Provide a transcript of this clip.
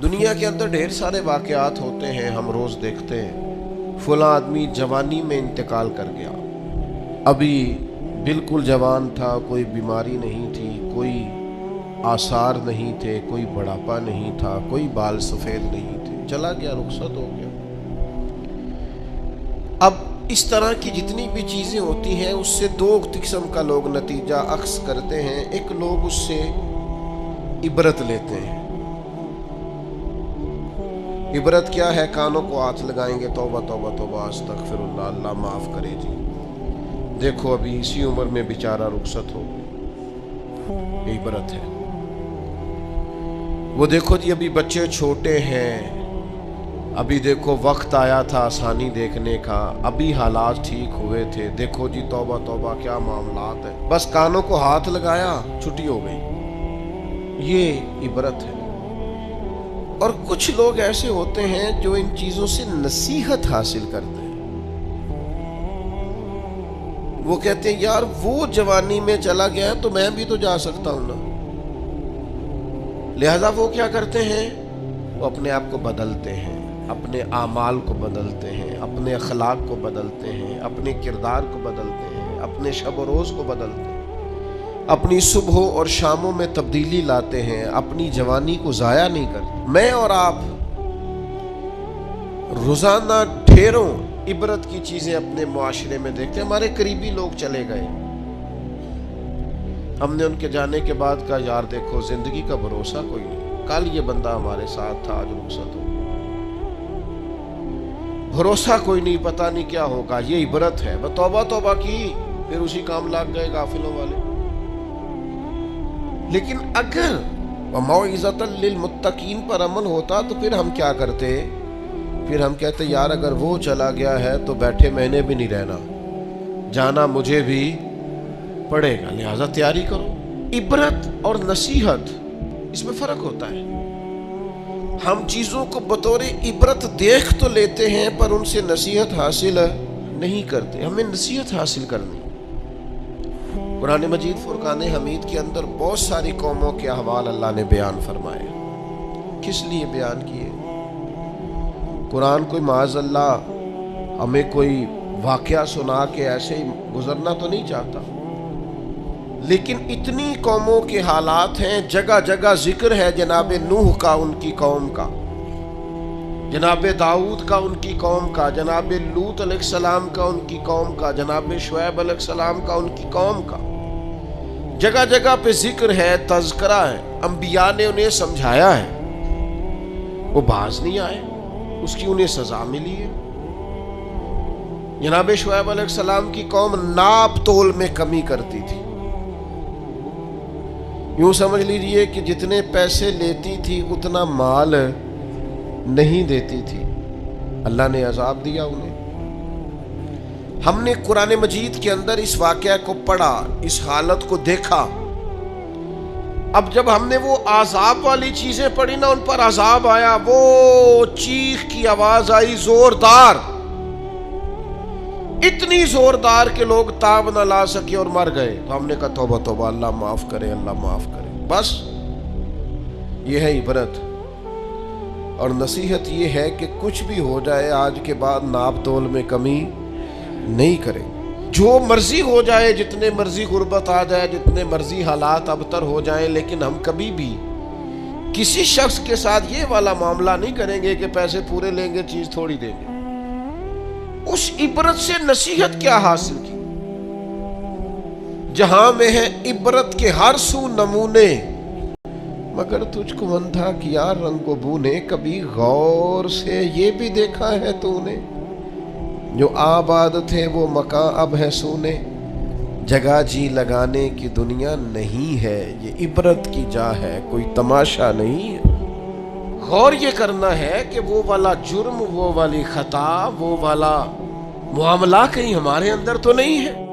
دنیا کے اندر ڈھیر سارے واقعات ہوتے ہیں، ہم روز دیکھتے ہیں فلاں آدمی جوانی میں انتقال کر گیا، ابھی بالکل جوان تھا، کوئی بیماری نہیں تھی، کوئی آثار نہیں تھے، کوئی بڑھاپا نہیں تھا، کوئی بال سفید نہیں تھے، چلا گیا، رخصت ہو گیا۔ اب اس طرح کی جتنی بھی چیزیں ہوتی ہیں اس سے دو قسم کا لوگ نتیجہ اخذ کرتے ہیں۔ ایک لوگ اس سے عبرت لیتے ہیں۔ عبرت کیا ہے؟ کانوں کو ہاتھ لگائیں گے، توبہ توبہ توبہ استغفر اللہ، اللہ معاف کرے جی، دیکھو ابھی اسی عمر میں بیچارہ رخصت ہو گیا، یہ عبرت ہے۔ وہ دیکھو جی ابھی بچے چھوٹے ہیں، ابھی دیکھو وقت آیا تھا آسانی دیکھنے کا، ابھی حالات ٹھیک ہوئے تھے، دیکھو جی توبہ توبہ کیا معاملات ہیں، بس کانوں کو ہاتھ لگایا، چھٹی ہو گئی، یہ عبرت ہے۔ اور کچھ لوگ ایسے ہوتے ہیں جو ان چیزوں سے نصیحت حاصل کرتے ہیں۔ وہ کہتے ہیں یار وہ جوانی میں چلا گیا تو میں بھی تو جا سکتا ہوں نا، لہذا وہ کیا کرتے ہیں؟ وہ اپنے آپ کو بدلتے ہیں، اپنے اعمال کو بدلتے ہیں، اپنے اخلاق کو بدلتے ہیں، اپنے کردار کو بدلتے ہیں، اپنے شب و روز کو بدلتے ہیں، اپنی صبحوں اور شاموں میں تبدیلی لاتے ہیں، اپنی جوانی کو ضائع نہیں کرتے۔ میں اور آپ روزانہ ڈھیروں عبرت کی چیزیں اپنے معاشرے میں دیکھتے ہیں۔ ہمارے قریبی لوگ چلے گئے، ہم نے ان کے جانے کے بعد کہا یار دیکھو زندگی کا بھروسہ کوئی نہیں، کل یہ بندہ ہمارے ساتھ تھا، آج رخصت ہو، بھروسہ کوئی نہیں، پتہ نہیں کیا ہوگا، یہ عبرت ہے۔ وہ توبہ توبہ کی، پھر اسی کام لگ گئے غافلوں والے۔ لیکن اگر وَمَوْعِظَةً لِّلْمُتَّقِينَ پر عمل ہوتا تو پھر ہم کیا کرتے؟ پھر ہم کہتے یار اگر وہ چلا گیا ہے تو بیٹھے میں نے بھی نہیں رہنا، جانا مجھے بھی پڑے گا، لہذا تیاری کرو۔ عبرت اور نصیحت اس میں فرق ہوتا ہے۔ ہم چیزوں کو بطور عبرت دیکھ تو لیتے ہیں پر ان سے نصیحت حاصل نہیں کرتے۔ ہمیں نصیحت حاصل کرنی۔ قرآن مجید فرقان حمید کے اندر بہت ساری قوموں کے احوال اللہ نے بیان فرمائے۔ کس لیے بیان کیے؟ قرآن کوئی معاذ اللہ ہمیں کوئی واقعہ سنا کے ایسے ہی گزرنا تو نہیں چاہتا، لیکن اتنی قوموں کے حالات ہیں، جگہ جگہ ذکر ہے جناب نوح کا، ان کی قوم کا، جناب داؤد کا، ان کی قوم کا، جناب لوط علیہ السلام کا، ان کی قوم کا، جناب شعیب علیہ السلام کا، ان کی قوم کا، جگہ جگہ پہ ذکر ہے، تذکرہ ہے، انبیاء نے انہیں سمجھایا ہے، وہ باز نہیں آئے، اس کی انہیں سزا ملی ہے۔ جناب شعیب علیہ السلام کی قوم ناپ تول میں کمی کرتی تھی، یوں سمجھ لیجئے کہ جتنے پیسے لیتی تھی اتنا مال نہیں دیتی تھی، اللہ نے عذاب دیا انہیں۔ ہم نے قرآن مجید کے اندر اس واقعہ کو پڑھا، اس حالت کو دیکھا، اب جب ہم نے وہ عذاب والی چیزیں پڑھی نا، ان پر عذاب آیا، وہ چیخ کی آواز آئی زوردار، اتنی زوردار کہ لوگ تاب نہ لا سکے اور مر گئے۔ تو ہم نے کہا توبہ توبہ، اللہ معاف کرے، اللہ معاف کرے۔ بس یہ ہے عبرت اور نصیحت، یہ ہے کہ کچھ بھی ہو جائے آج کے بعد ناپ تول میں کمی نہیں کریں، جو مرضی ہو جائے، جتنے مرضی غربت آ جائے، جتنے مرضی حالات ابتر ہو جائیں، لیکن ہم کبھی بھی کسی شخص کے ساتھ یہ والا معاملہ نہیں کریں گے کہ پیسے پورے لیں گے چیز تھوڑی دیں گے۔ اس عبرت سے نصیحت کیا حاصل کی؟ جہاں میں ہے عبرت کے ہر سو نمونے، مگر تجھ کو اندھا کیا رنگ و بو نے، کبھی غور سے یہ بھی دیکھا ہے تو نے، جو آباد تھے وہ مکان اب ہے سونے، جگہ جی لگانے کی دنیا نہیں ہے، یہ عبرت کی جا ہے، کوئی تماشا نہیں ہے۔ غور یہ کرنا ہے کہ وہ والا جرم، وہ والی خطا، وہ والا معاملہ کہیں ہمارے اندر تو نہیں ہے۔